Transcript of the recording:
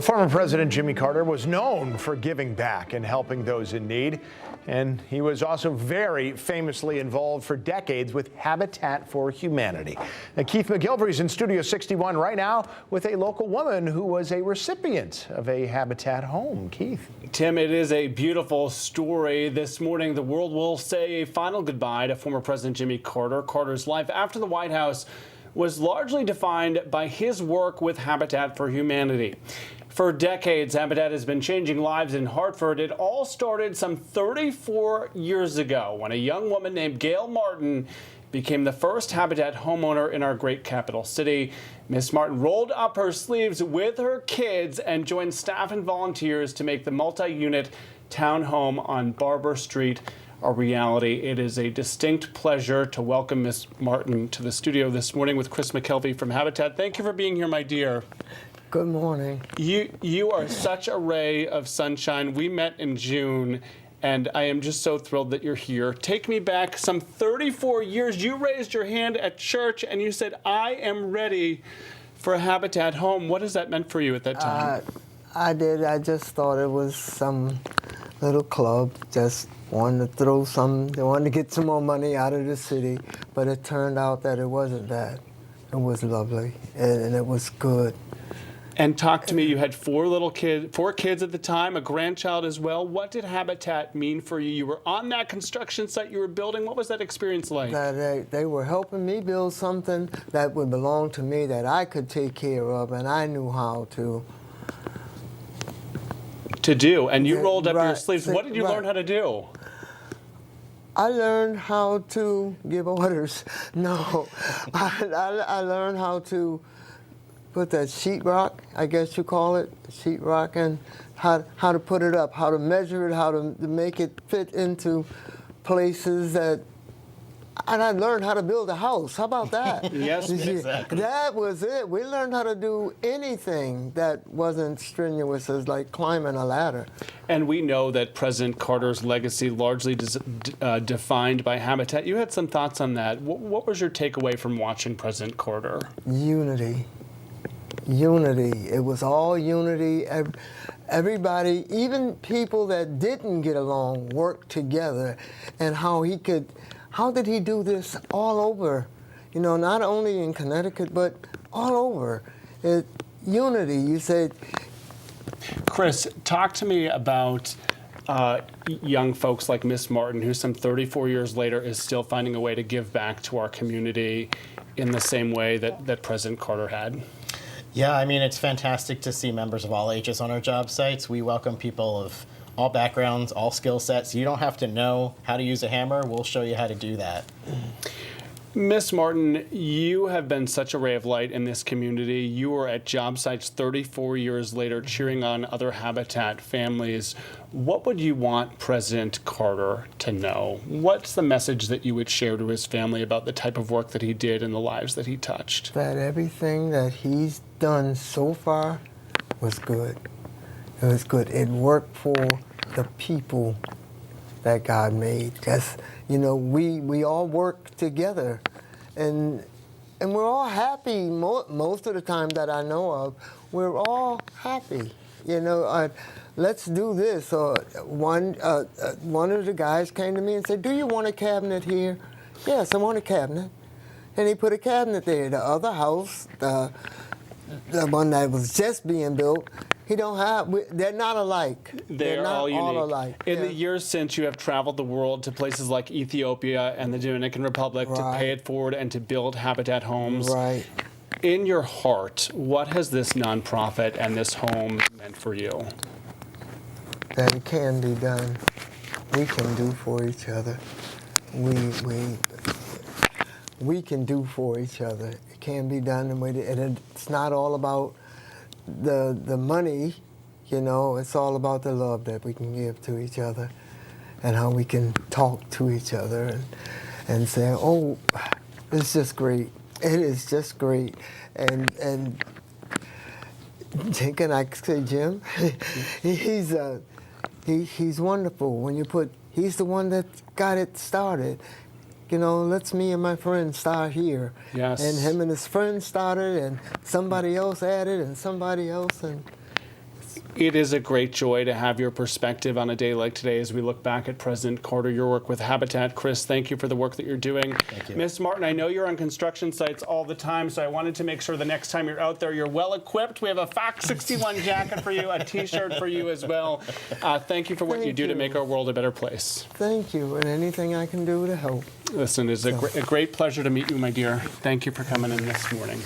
Former President Jimmy Carter was known for giving back and helping those in need. And he was also very famously involved for decades with Habitat for Humanity. Now, Keith McGilvery's in Studio 61 right now with a local woman who was a recipient of a Habitat home. Keith. Tim, it is a beautiful story. This morning, the world will say a final goodbye to former President Jimmy Carter. Carter's life after the White House was largely defined by his work with Habitat for Humanity. For decades, Habitat has been changing lives in Hartford. It all started some 34 years ago when a young woman named Gail Martin became the first Habitat homeowner in our great capital city. Miss Martin rolled up her sleeves with her kids and joined staff and volunteers to make the multi-unit townhome on Barber Street a reality. It is a distinct pleasure to welcome Miss Martin to the studio this morning with Chris McKelvey from Habitat. Thank you for being here, my dear. Good morning. You are such a ray of sunshine. We met in June, and I am just so thrilled that you're here. Take me back some 34 years. You raised your hand at church, and you said, I am ready for a Habitat home. What has that meant for you at that time? I did. I just thought it was some little club, just wanted to throw some, they wanted to get some more money out of the city, but it turned out that it wasn't that. It was lovely, and it was good. And talk to me, you had four kids at the time, a grandchild as well. What did Habitat mean for you? You were on that construction site you were building. What was that experience like? That they were helping me build something that would belong to me, that I could take care of, and I knew how to do. And you rolled up right, your sleeves. What did you learn how to do? I learned how to give orders. No, I learned how to put that sheetrock, I guess you call it, sheetrock, and how to put it up, how to measure it, how to make it fit into places that, and I learned how to build a house. How about that? Yes, exactly. That was it. We learned how to do anything that wasn't strenuous as like climbing a ladder. And we know that President Carter's legacy largely defined by Habitat. You had some thoughts on that. What was your takeaway from watching President Carter? Unity. Unity. It was all unity. Everybody, even people that didn't get along, worked together. And how did he do this all over? You know, not only in Connecticut, but all over. Unity, you said. Chris, talk to me about young folks like Miss Martin, who some 34 years later is still finding a way to give back to our community in the same way that President Carter had. Yeah, I mean, it's fantastic to see members of all ages on our job sites. We welcome people of all backgrounds, all skill sets. You don't have to know how to use a hammer. We'll show you how to do that. Miss Martin, you have been such a ray of light in this community. You were at job sites 34 years later cheering on other Habitat families. What would you want President Carter to know? What's the message that you would share to his family about the type of work that he did and the lives that he touched? That everything that he's done so far was good. It was good. It worked for the people that God made. Just, you know, we all work together, and we're all happy. Most of the time that I know of, we're all happy. You know, let's do this. One of the guys came to me and said, "Do you want a cabinet here?" "Yes, I want a cabinet." And he put a cabinet there. The other house, the one that was just being built, he don't have. They're not alike. They're not all unique. alike. In the years since, you have traveled the world to places like Ethiopia and the Dominican Republic to pay it forward and to build Habitat homes. Right. In your heart, what has this nonprofit and this home meant for you? That it can be done. We can do for each other. We can do for each other. It can be done, and it's not all about the money, you know. It's all about the love that we can give to each other, and how we can talk to each other and say, "Oh, it's just great. It is just great." And can I say Jim? He's wonderful. When you put, he's the one that got it started. You know, let's me and my friend start here. Yes. And him and his friend started, and somebody else added, and somebody else, and It is a great joy to have your perspective on a day like today as we look back at President Carter, your work with Habitat. Chris, thank you for the work that you're doing. Thank you. Ms. Martin, I know you're on construction sites all the time, so I wanted to make sure the next time you're out there, you're well equipped. We have a Fact 61 jacket for you, a T-shirt for you as well. Thank you for what you do to make our world a better place. Thank you, and anything I can do to help. Listen, it's a great pleasure to meet you, my dear. Thank you for coming in this morning.